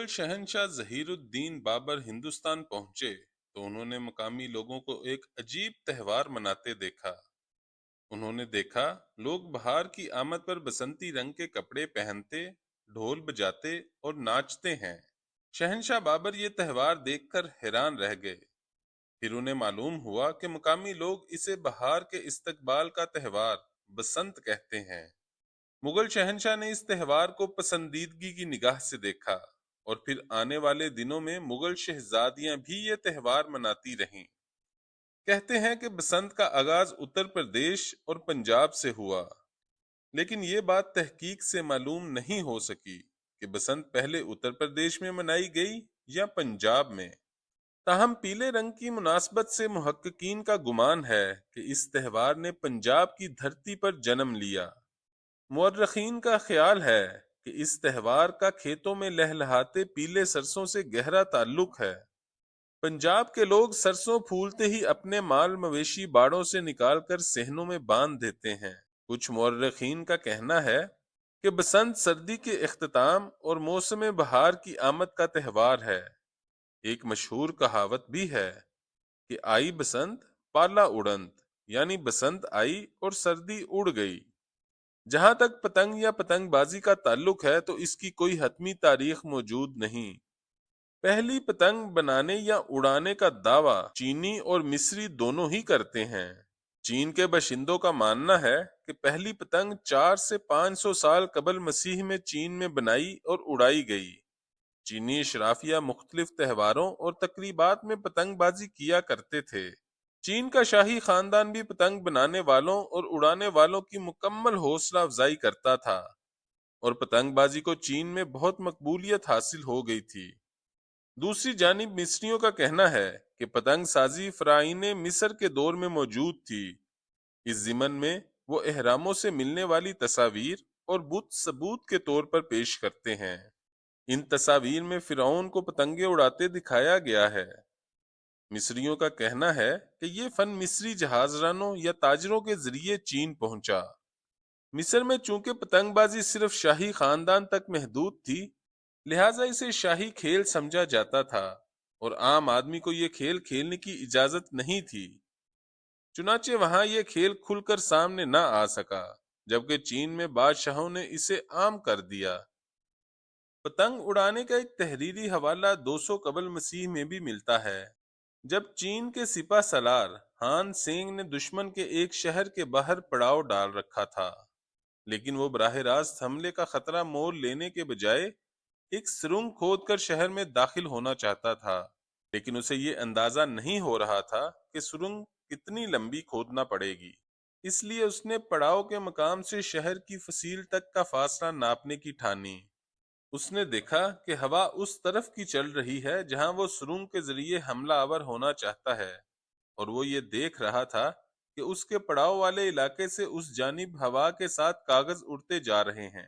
مغل شہنشاہ ظہیر الدین بابر ہندوستان پہنچے تو انہوں نے مقامی لوگوں کو ایک عجیب تہوار مناتے دیکھا۔ انہوں نے دیکھا لوگ بہار کی آمد پر بسنتی رنگ کے کپڑے پہنتے، ڈھول بجاتے اور ناچتے ہیں۔ شہنشاہ بابر یہ تہوار دیکھ کر حیران رہ گئے۔ پھر انہیں معلوم ہوا کہ مقامی لوگ اسے بہار کے استقبال کا تہوار بسنت کہتے ہیں۔ مغل شہنشاہ نے اس تہوار کو پسندیدگی کی نگاہ سے دیکھا، اور پھر آنے والے دنوں میں مغل شہزادیاں بھی یہ تہوار مناتی رہیں۔ کہتے ہیں کہ بسنت کا آغاز اتر پردیش اور پنجاب سے ہوا، لیکن یہ بات تحقیق سے معلوم نہیں ہو سکی کہ بسنت پہلے اتر پردیش میں منائی گئی یا پنجاب میں۔ تاہم پیلے رنگ کی مناسبت سے محققین کا گمان ہے کہ اس تہوار نے پنجاب کی دھرتی پر جنم لیا۔ مورخین کا خیال ہے کہ اس تہوار کا کھیتوں میں لہلہاتے پیلے سرسوں سے گہرا تعلق ہے۔ پنجاب کے لوگ سرسوں پھولتے ہی اپنے مال مویشی باڑوں سے نکال کر صحنوں میں باندھ دیتے ہیں۔ کچھ مورخین کا کہنا ہے کہ بسنت سردی کے اختتام اور موسم بہار کی آمد کا تہوار ہے۔ ایک مشہور کہاوت بھی ہے کہ آئی بسنت پالا اڑنت، یعنی بسنت آئی اور سردی اڑ گئی۔ جہاں تک پتنگ یا پتنگ بازی کا تعلق ہے تو اس کی کوئی حتمی تاریخ موجود نہیں۔ پہلی پتنگ بنانے یا اڑانے کا دعویٰ چینی اور مصری دونوں ہی کرتے ہیں۔ چین کے باشندوں کا ماننا ہے کہ پہلی پتنگ 400 سے 500 سال قبل مسیح میں چین میں بنائی اور اڑائی گئی۔ چینی اشرافیہ مختلف تہواروں اور تقریبات میں پتنگ بازی کیا کرتے تھے۔ چین کا شاہی خاندان بھی پتنگ بنانے والوں اور اڑانے والوں کی مکمل حوصلہ افزائی کرتا تھا، اور پتنگ بازی کو چین میں بہت مقبولیت حاصل ہو گئی تھی۔ دوسری جانب مصریوں کا کہنا ہے کہ پتنگ سازی فرعون مصر کے دور میں موجود تھی۔ اس ضمن میں وہ اہراموں سے ملنے والی تصاویر اور بت ثبوت کے طور پر پیش کرتے ہیں۔ ان تصاویر میں فرعون کو پتنگیں اڑاتے دکھایا گیا ہے۔ مصریوں کا کہنا ہے کہ یہ فن مصری جہاز رانوں یا تاجروں کے ذریعے چین پہنچا۔ مصر میں چونکہ پتنگ بازی صرف شاہی خاندان تک محدود تھی، لہٰذا اسے شاہی کھیل سمجھا جاتا تھا، اور عام آدمی کو یہ کھیل کھیلنے کی اجازت نہیں تھی۔ چنانچہ وہاں یہ کھیل کھل کر سامنے نہ آ سکا، جبکہ چین میں بادشاہوں نے اسے عام کر دیا۔ پتنگ اڑانے کا ایک تحریری حوالہ 200 قبل مسیح میں بھی ملتا ہے، جب چین کے سپہ سالار ہان سینگ نے دشمن کے ایک شہر کے باہر پڑاؤ ڈال رکھا تھا، لیکن وہ براہ راست حملے کا خطرہ مول لینے کے بجائے ایک سرنگ کھود کر شہر میں داخل ہونا چاہتا تھا، لیکن اسے یہ اندازہ نہیں ہو رہا تھا کہ سرنگ کتنی لمبی کھودنا پڑے گی۔ اس لیے اس نے پڑاؤ کے مقام سے شہر کی فصیل تک کا فاصلہ ناپنے کی ٹھانی۔ اس نے دیکھا کہ ہوا اس طرف کی چل رہی ہے جہاں وہ سرنگ کے ذریعے حملہ آور ہونا چاہتا ہے، اور وہ یہ دیکھ رہا تھا کہ اس کے پڑاؤ والے علاقے سے اس جانب ہوا کے ساتھ کاغذ اڑتے جا رہے ہیں۔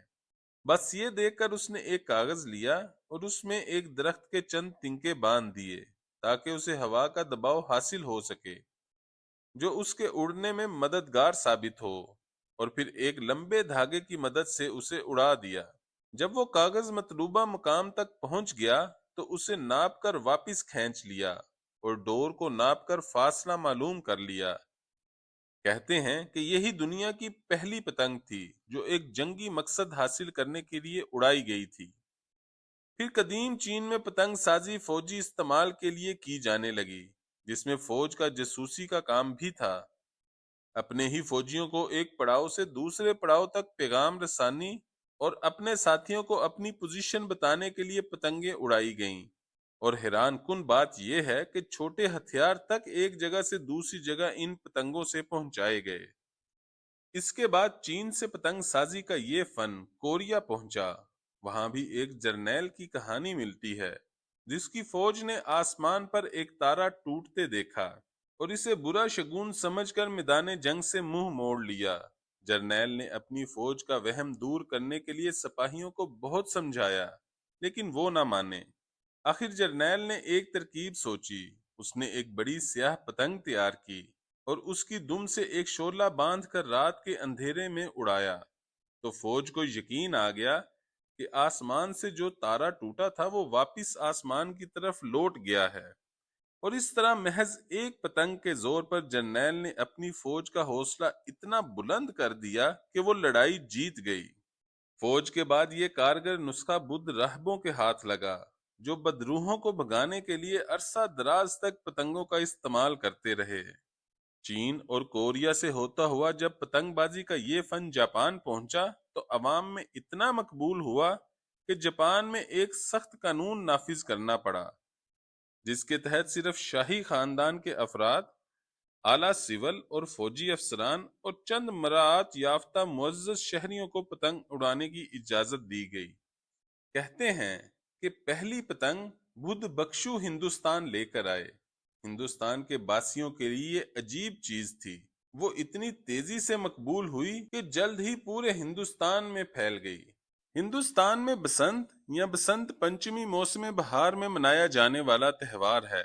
بس یہ دیکھ کر اس نے ایک کاغذ لیا اور اس میں ایک درخت کے چند تنکے باندھ دیے تاکہ اسے ہوا کا دباؤ حاصل ہو سکے جو اس کے اڑنے میں مددگار ثابت ہو، اور پھر ایک لمبے دھاگے کی مدد سے اسے اڑا دیا۔ جب وہ کاغذ مطلوبہ مقام تک پہنچ گیا تو اسے ناپ کر واپس کھینچ لیا اور ڈور کو ناپ کر فاصلہ معلوم کر لیا۔ کہتے ہیں کہ یہی دنیا کی پہلی پتنگ تھی جو ایک جنگی مقصد حاصل کرنے کے لیے اڑائی گئی تھی۔ پھر قدیم چین میں پتنگ سازی فوجی استعمال کے لیے کی جانے لگی، جس میں فوج کا جاسوسی کا کام بھی تھا۔ اپنے ہی فوجیوں کو ایک پڑاؤ سے دوسرے پڑاؤ تک پیغام رسانی اور اپنے ساتھیوں کو اپنی پوزیشن بتانے کے لیے پتنگیں اڑائی گئیں، اور حیران کن بات یہ ہے کہ چھوٹے ہتھیار تک ایک جگہ سے دوسری جگہ ان پتنگوں سے پہنچائے گئے۔ اس کے بعد چین سے پتنگ سازی کا یہ فن کوریا پہنچا۔ وہاں بھی ایک جرنیل کی کہانی ملتی ہے جس کی فوج نے آسمان پر ایک تارا ٹوٹتے دیکھا اور اسے برا شگون سمجھ کر میدان جنگ سے منہ موڑ لیا۔ جرنیل نے اپنی فوج کا وہم دور کرنے کے لیے سپاہیوں کو بہت سمجھایا، لیکن وہ نہ مانے۔ آخر جرنیل نے ایک ترکیب سوچی۔ اس نے ایک بڑی سیاہ پتنگ تیار کی اور اس کی دم سے ایک شعلہ باندھ کر رات کے اندھیرے میں اڑایا، تو فوج کو یقین آ گیا کہ آسمان سے جو تارا ٹوٹا تھا وہ واپس آسمان کی طرف لوٹ گیا ہے، اور اس طرح محض ایک پتنگ کے زور پر جرنیل نے اپنی فوج کا حوصلہ اتنا بلند کر دیا کہ وہ لڑائی جیت گئی۔ فوج کے بعد یہ کارگر نسخہ بدھ راہبوں کے ہاتھ لگا، جو بدروحوں کو بھگانے کے لیے عرصہ دراز تک پتنگوں کا استعمال کرتے رہے۔ چین اور کوریا سے ہوتا ہوا جب پتنگ بازی کا یہ فن جاپان پہنچا تو عوام میں اتنا مقبول ہوا کہ جاپان میں ایک سخت قانون نافذ کرنا پڑا، جس کے تحت صرف شاہی خاندان کے افراد، اعلیٰ سول اور فوجی افسران اور چند مراعات یافتہ معزز شہریوں کو پتنگ اڑانے کی اجازت دی گئی۔ کہتے ہیں کہ پہلی پتنگ بدھ بخشو ہندوستان لے کر آئے۔ ہندوستان کے باسیوں کے لیے یہ عجیب چیز تھی، وہ اتنی تیزی سے مقبول ہوئی کہ جلد ہی پورے ہندوستان میں پھیل گئی۔ ہندوستان میں بسنت یا بسنت پنچمی موسم بہار میں منایا جانے والا تہوار ہے،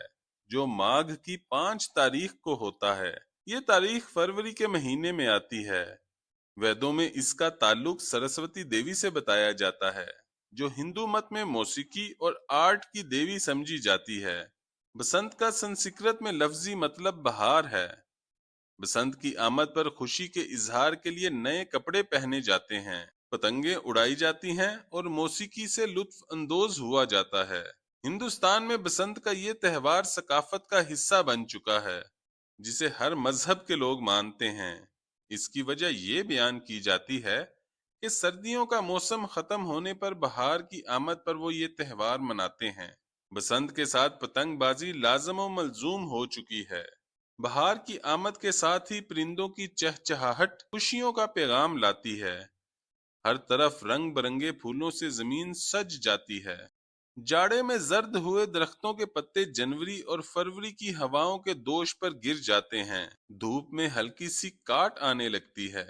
جو ماگھ کی 5 تاریخ کو ہوتا ہے۔ یہ تاریخ فروری کے مہینے میں آتی ہے۔ ویدوں میں اس کا تعلق سرسوتی دیوی سے بتایا جاتا ہے، جو ہندو مت میں موسیقی اور آرٹ کی دیوی سمجھی جاتی ہے۔ بسنت کا سنسکرت میں لفظی مطلب بہار ہے۔ بسنت کی آمد پر خوشی کے اظہار کے لیے نئے کپڑے پہنے جاتے ہیں، پتنگیں اڑائی جاتی ہیں اور موسیقی سے لطف اندوز ہوا جاتا ہے۔ ہندوستان میں بسنت کا یہ تہوار ثقافت کا حصہ بن چکا ہے، جسے ہر مذہب کے لوگ مانتے ہیں۔ اس کی وجہ یہ بیان کی جاتی ہے کہ سردیوں کا موسم ختم ہونے پر بہار کی آمد پر وہ یہ تہوار مناتے ہیں۔ بسنت کے ساتھ پتنگ بازی لازم و ملزوم ہو چکی ہے۔ بہار کی آمد کے ساتھ ہی پرندوں کی چہچہاہٹ خوشیوں کا پیغام لاتی ہے۔ ہر طرف رنگ برنگے پھولوں سے زمین سج جاتی ہے۔ جاڑے میں زرد ہوئے درختوں کے پتے جنوری اور فروری کی ہواؤں کے دوش پر گر جاتے ہیں۔ دھوپ میں ہلکی سی کاٹ آنے لگتی ہے۔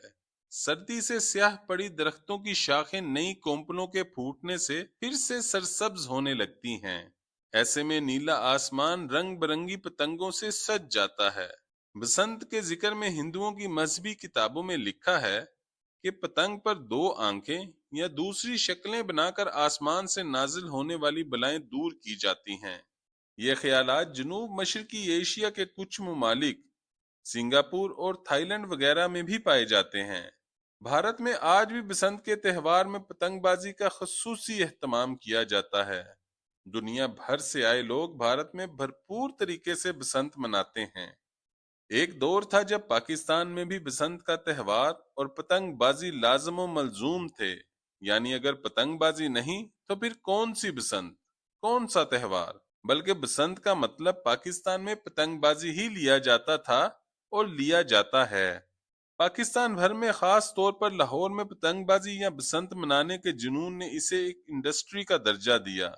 سردی سے سیاہ پڑی درختوں کی شاخیں نئی کونپلوں کے پھوٹنے سے پھر سے سرسبز ہونے لگتی ہیں۔ ایسے میں نیلا آسمان رنگ برنگی پتنگوں سے سج جاتا ہے۔ بسنت کے ذکر میں ہندوؤں کی مذہبی کتابوں میں لکھا ہے کہ پتنگ پر 2 آنکھیں یا دوسری شکلیں بنا کر آسمان سے نازل ہونے والی بلائیں دور کی جاتی ہیں۔ یہ خیالات جنوب مشرقی ایشیا کے کچھ ممالک، سنگاپور اور تھائی لینڈ وغیرہ میں بھی پائے جاتے ہیں۔ بھارت میں آج بھی بسنت کے تہوار میں پتنگ بازی کا خصوصی اہتمام کیا جاتا ہے۔ دنیا بھر سے آئے لوگ بھارت میں بھرپور طریقے سے بسنت مناتے ہیں۔ ایک دور تھا جب پاکستان میں بھی بسنت کا تہوار اور پتنگ بازی لازم و ملزوم تھے، یعنی اگر پتنگ بازی نہیں تو پھر کون سی بسنت، کون سا تہوار؟ بلکہ بسنت کا مطلب پاکستان میں پتنگ بازی ہی لیا جاتا تھا اور لیا جاتا ہے۔ پاکستان بھر میں خاص طور پر لاہور میں پتنگ بازی یا بسنت منانے کے جنون نے اسے ایک انڈسٹری کا درجہ دیا۔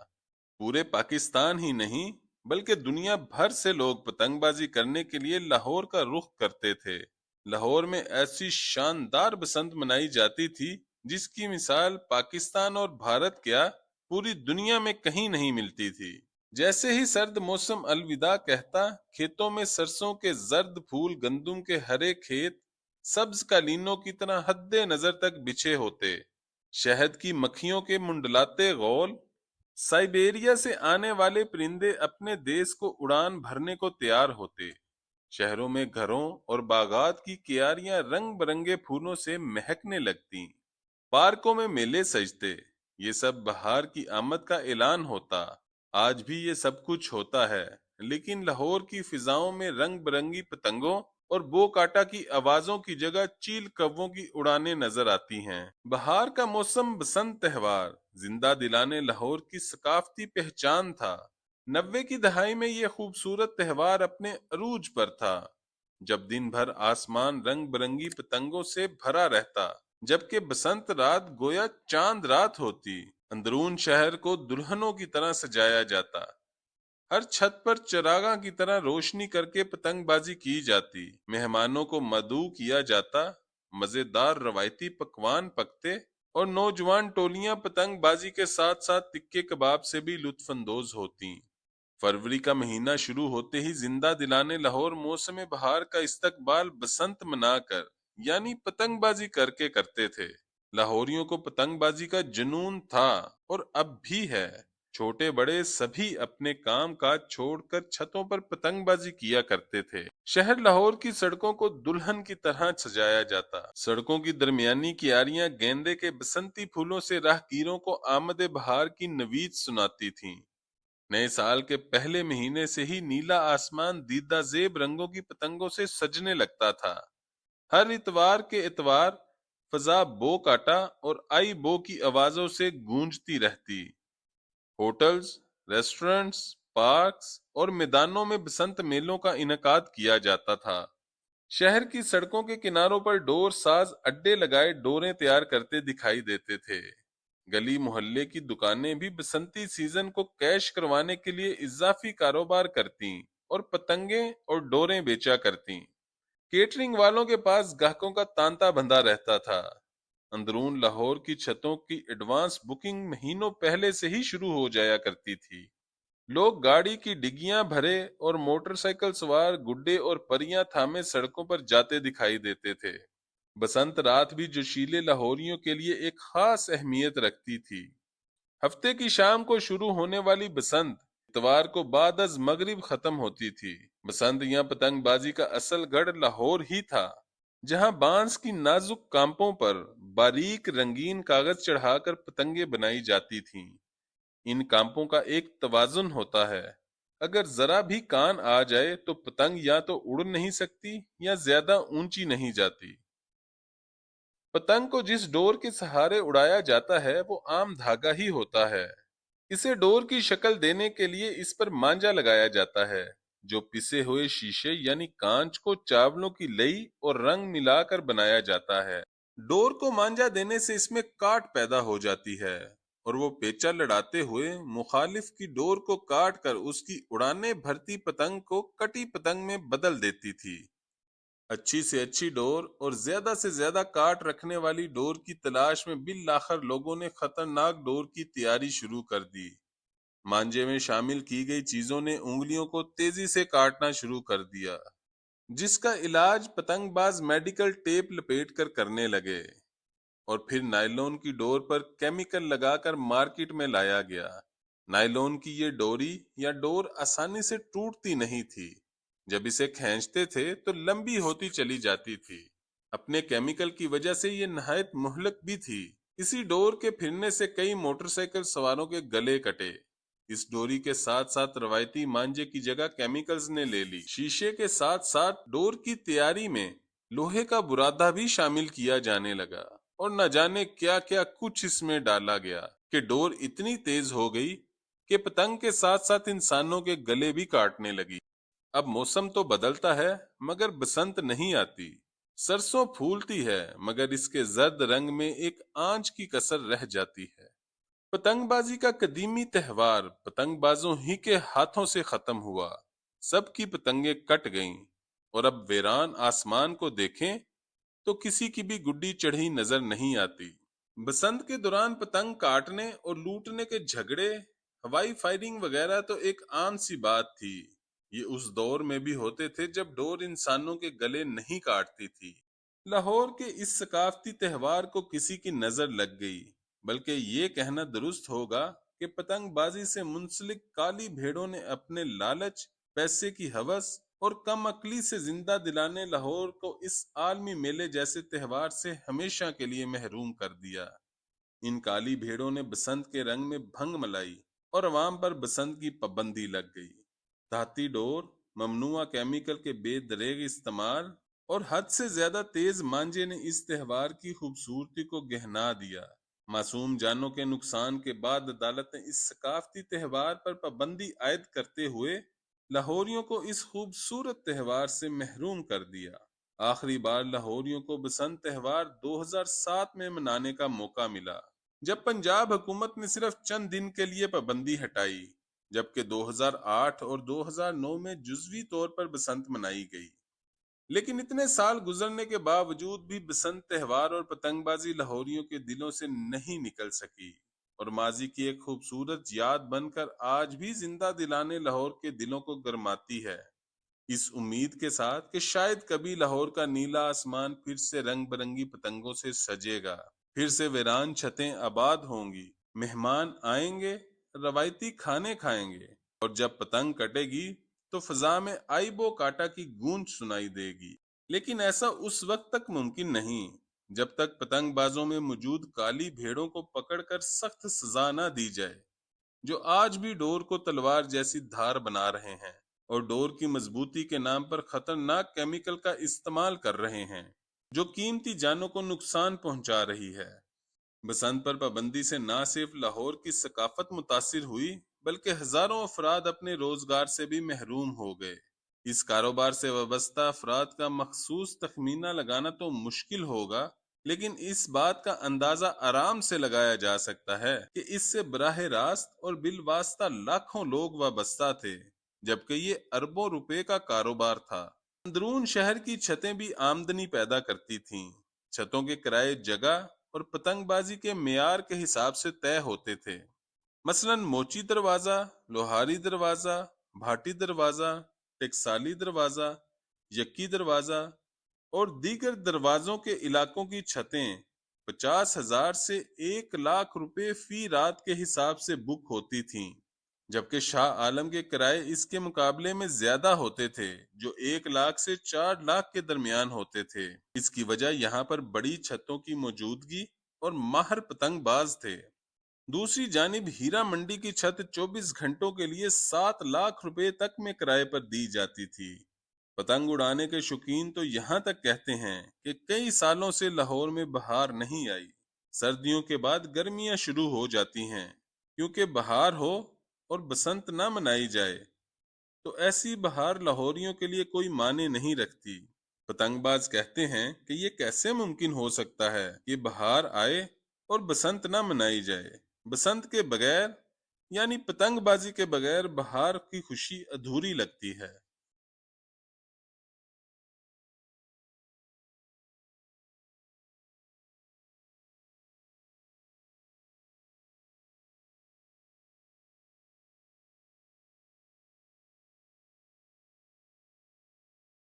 پورے پاکستان ہی نہیں بلکہ دنیا بھر سے لوگ پتنگ بازی کرنے کے لیے لاہور کا رخ کرتے تھے۔ لاہور میں ایسی شاندار بسنت منائی جاتی تھی جس کی مثال پاکستان اور بھارت کیا پوری دنیا میں کہیں نہیں ملتی تھی۔ جیسے ہی سرد موسم الوداع کہتا، کھیتوں میں سرسوں کے زرد پھول، گندم کے ہرے کھیت سبز قالینوں کی طرح حد نظر تک بچھے ہوتے، شہد کی مکھیوں کے منڈلاتے غول، سائبیریا سے آنے والے پرندے اپنے دیس کو اڑان بھرنے کو تیار ہوتے، شہروں میں گھروں اور باغات کی کیاریاں رنگ برنگے پھولوں سے مہکنے لگتی، پارکوں میں میلے سجتے، یہ سب بہار کی آمد کا اعلان ہوتا۔ آج بھی یہ سب کچھ ہوتا ہے، لیکن لاہور کی فضاؤں میں رنگ برنگی پتنگوں اور بو کاٹا کی آوازوں کی جگہ چیل کووں کی اڑانیں نظر آتی ہیں۔ بہار کا موسم بسنت تہوار زندہ دلانے لاہور کی ثقافتی پہچان تھا۔ 90 کی دہائی میں یہ خوبصورت تہوار اپنے عروج پر تھا، جب دن بھر آسمان رنگ برنگی پتنگوں سے بھرا رہتا، جبکہ بسنت رات گویا چاند رات ہوتی۔ اندرون شہر کو دلہنوں کی طرح سجایا جاتا، ہر چھت پر چراغاں کی طرح روشنی کر کے پتنگ بازی کی جاتی، مہمانوں کو مدعو کیا جاتا، مزیدار روایتی پکوان پکتے اور نوجوان ٹولیاں پتنگ بازی کے ساتھ ساتھ تکے کباب سے بھی لطف اندوز ہوتی۔ فروری کا مہینہ شروع ہوتے ہی زندہ دلانے لاہور موسم بہار کا استقبال بسنت منا کر یعنی پتنگ بازی کر کے کرتے تھے۔ لاہوریوں کو پتنگ بازی کا جنون تھا اور اب بھی ہے۔ چھوٹے بڑے سبھی اپنے کام کاج چھوڑ کر چھتوں پر پتنگ بازی کیا کرتے تھے۔ شہر لاہور کی سڑکوں کو دلہن کی طرح سجایا جاتا۔ سڑکوں کی درمیانی کیاریاں گیندے کے بسنتی پھولوں سے راہگیروں کو آمد بہار کی نوید سناتی تھیں۔ نئے سال کے پہلے مہینے سے ہی نیلا آسمان دیدہ زیب رنگوں کی پتنگوں سے سجنے لگتا تھا۔ ہر اتوار کے اتوار فضا بو کاٹا اور آئی بو کی آوازوں سے گونجتی رہتی۔ ہوٹلز، ریسٹورنٹس، پارکس اور میدانوں میں بسنت میلوں کا انعقاد کیا جاتا تھا۔ شہر کی سڑکوں کے کناروں پر ڈور ساز اڈے لگائے ڈوریں تیار کرتے دکھائی دیتے تھے۔ گلی محلے کی دکانیں بھی بسنتی سیزن کو کیش کروانے کے لیے اضافی کاروبار کرتیں اور پتنگیں اور ڈوریں بیچا کرتیں۔ کیٹرنگ والوں کے پاس گاہکوں کا تانتا بندھا رہتا تھا۔ اندرون لاہور کی چھتوں کی ایڈوانس بکنگ مہینوں پہلے سے ہی شروع ہو جایا کرتی تھی۔ لوگ گاڑی کی ڈگیاں بھرے اور موٹر سائیکل سوار گڈے اور پریاں تھامے سڑکوں پر جاتے دکھائی دیتے تھے۔ بسنت رات بھی جوشیلے لاہوریوں کے لیے ایک خاص اہمیت رکھتی تھی۔ ہفتے کی شام کو شروع ہونے والی بسنت اتوار کو بعد از مغرب ختم ہوتی تھی۔ بسنت یا پتنگ بازی کا اصل گڑھ لاہور ہی تھا، جہاں بانس کی نازک کانپوں پر باریک رنگین کاغذ چڑھا کر پتنگیں بنائی جاتی تھیں۔ ان کانپوں کا ایک توازن ہوتا ہے، اگر ذرا بھی کان آ جائے تو پتنگ یا تو اڑ نہیں سکتی یا زیادہ اونچی نہیں جاتی۔ پتنگ کو جس ڈور کے سہارے اڑایا جاتا ہے وہ عام دھاگا ہی ہوتا ہے۔ اسے ڈور کی شکل دینے کے لیے اس پر مانجا لگایا جاتا ہے، جو پسے ہوئے شیشے یعنی کانچ کو چاولوں کی لئی اور رنگ ملا کر بنایا جاتا ہے۔ ڈور کو مانجا دینے سے اس میں کاٹ پیدا ہو جاتی ہے اور وہ پیچا لڑاتے ہوئے مخالف کی ڈور کو کاٹ کر اس کی اڑانے بھرتی پتنگ کو کٹی پتنگ میں بدل دیتی تھی۔ اچھی سے اچھی ڈور اور زیادہ سے زیادہ کاٹ رکھنے والی ڈور کی تلاش میں بالآخر لوگوں نے خطرناک ڈور کی تیاری شروع کر دی۔ مانجے میں شامل کی گئی چیزوں نے انگلیوں کو تیزی سے کاٹنا شروع کر دیا، جس کا علاج پتنگ باز میڈیکل ٹیپ لپیٹ کر کرنے لگے، اور پھر نائلون کی ڈور پر کیمیکل لگا کر مارکیٹ میں لایا گیا۔ نائلون کی یہ ڈوری یا ڈور آسانی سے ٹوٹتی نہیں تھی، جب اسے کھینچتے تھے تو لمبی ہوتی چلی جاتی تھی۔ اپنے کیمیکل کی وجہ سے یہ نہایت مہلک بھی تھی۔ اسی ڈور کے پھرنے سے کئی موٹر سائیکل سواروں کے گلے کٹے۔ اس ڈوری کے ساتھ ساتھ روایتی مانجے کی جگہ کیمیکلز نے لے لی۔ شیشے کے ساتھ ساتھ ڈور کی تیاری میں لوہے کا برادہ بھی شامل کیا جانے لگا، اور نہ جانے کیا کیا کچھ اس میں ڈالا گیا کہ ڈور اتنی تیز ہو گئی کہ پتنگ کے ساتھ ساتھ انسانوں کے گلے بھی کاٹنے لگی۔ اب موسم تو بدلتا ہے مگر بسنت نہیں آتی۔ سرسوں پھولتی ہے مگر اس کے زرد رنگ میں ایک آنچ کی کسر رہ جاتی ہے۔ پتنگ بازی کا قدیمی تہوار پتنگ بازوں ہی کے ہاتھوں سے ختم ہوا۔ سب کی پتنگیں کٹ گئیں، اور اب ویران آسمان کو دیکھیں تو کسی کی بھی گڈی چڑھی نظر نہیں آتی۔ بسنت کے دوران پتنگ کاٹنے اور لوٹنے کے جھگڑے، ہوائی فائرنگ وغیرہ تو ایک عام سی بات تھی۔ یہ اس دور میں بھی ہوتے تھے جب ڈور انسانوں کے گلے نہیں کاٹتی تھی۔ لاہور کے اس ثقافتی تہوار کو کسی کی نظر لگ گئی، بلکہ یہ کہنا درست ہوگا کہ پتنگ بازی سے منسلک کالی بھیڑوں نے اپنے لالچ، پیسے کی ہوس اور کم عقلی سے زندہ دلانے لاہور کو اس عالمی میلے جیسے تہوار سے ہمیشہ کے لیے محروم کر دیا۔ ان کالی بھیڑوں نے بسنت کے رنگ میں بھنگ ملائی اور عوام پر بسنت کی پابندی لگ گئی۔ دھاتی ڈور، ممنوعہ کیمیکل کے بے دریغ استعمال اور حد سے زیادہ تیز مانجے نے اس تہوار کی خوبصورتی کو گہنا دیا۔ معصوم جانوں کے نقصان کے بعد عدالت نے اس ثقافتی تہوار پر پابندی عائد کرتے ہوئے لاہوریوں کو اس خوبصورت تہوار سے محروم کر دیا۔ آخری بار لاہوریوں کو بسنت تہوار 2007 میں منانے کا موقع ملا، جب پنجاب حکومت نے صرف چند دن کے لیے پابندی ہٹائی، جبکہ 2008 اور 2009 میں جزوی طور پر بسنت منائی گئی۔ لیکن اتنے سال گزرنے کے باوجود بھی بسنت تہوار اور پتنگ بازی لاہوریوں کے دلوں سے نہیں نکل سکی، اور ماضی کی ایک خوبصورت یاد بن کر آج بھی زندہ دلانے لاہور کے دلوں کو گرماتی ہے، اس امید کے ساتھ کہ شاید کبھی لاہور کا نیلا آسمان پھر سے رنگ برنگی پتنگوں سے سجے گا۔ پھر سے ویران چھتیں آباد ہوں گی، مہمان آئیں گے، روایتی کھانے کھائیں گے، اور جب پتنگ کٹے گی تو فضا میں آئیبو کاٹا کی گونج سنائی دے گی۔ لیکن ایسا اس وقت تک ممکن نہیں جب تک پتنگ بازوں میں موجود کالی بھیڑوں کو پکڑ کر سخت سزا نہ دی جائے، جو آج بھی ڈور کو تلوار جیسی دھار بنا رہے ہیں اور ڈور کی مضبوطی کے نام پر خطرناک کیمیکل کا استعمال کر رہے ہیں، جو قیمتی جانوں کو نقصان پہنچا رہی ہے۔ بسنت پر پابندی سے نہ صرف لاہور کی ثقافت متاثر ہوئی، بلکہ ہزاروں افراد اپنے روزگار سے بھی محروم ہو گئے۔ اس کاروبار سے وابستہ افراد کا مخصوص تخمینہ لگانا تو مشکل ہوگا، لیکن اس بات کا اندازہ آرام سے لگایا جا سکتا ہے کہ اس سے براہ راست اور بالواسطہ لاکھوں لوگ وابستہ تھے، جبکہ یہ اربوں روپے کا کاروبار تھا۔ اندرون شہر کی چھتیں بھی آمدنی پیدا کرتی تھیں۔ چھتوں کے کرائے جگہ اور پتنگ بازی کے معیار کے حساب سے طے ہوتے تھے۔ مثلا موچی دروازہ، لوہاری دروازہ، بھاٹی دروازہ، ٹکسالی دروازہ، یکی دروازہ اور دیگر دروازوں کے علاقوں کی چھتیں 50,000 سے 1 لاکھ روپے فی رات کے حساب سے بک ہوتی تھیں، جبکہ شاہ عالم کے کرائے اس کے مقابلے میں زیادہ ہوتے تھے، جو 1 لاکھ سے 4 لاکھ کے درمیان ہوتے تھے۔ اس کی وجہ یہاں پر بڑی چھتوں کی موجودگی اور ماہر پتنگ باز تھے۔ دوسری جانب ہیرا منڈی کی چھت 24 گھنٹوں کے لیے 7 لاکھ روپے تک میں کرائے پر دی جاتی تھی۔ پتنگ اڑانے کے شوقین تو یہاں تک کہتے ہیں کہ کئی سالوں سے لاہور میں بہار نہیں آئی۔ سردیوں کے بعد گرمیاں شروع ہو جاتی ہیں، کیونکہ بہار ہو اور بسنت نہ منائی جائے تو ایسی بہار لاہوریوں کے لیے کوئی معنی نہیں رکھتی۔ پتنگ باز کہتے ہیں کہ یہ کیسے ممکن ہو سکتا ہے کہ بہار آئے اور بسنت نہ منائی جائے۔ بسنت کے بغیر یعنی پتنگ بازی کے بغیر بہار کی خوشی ادھوری لگتی ہے۔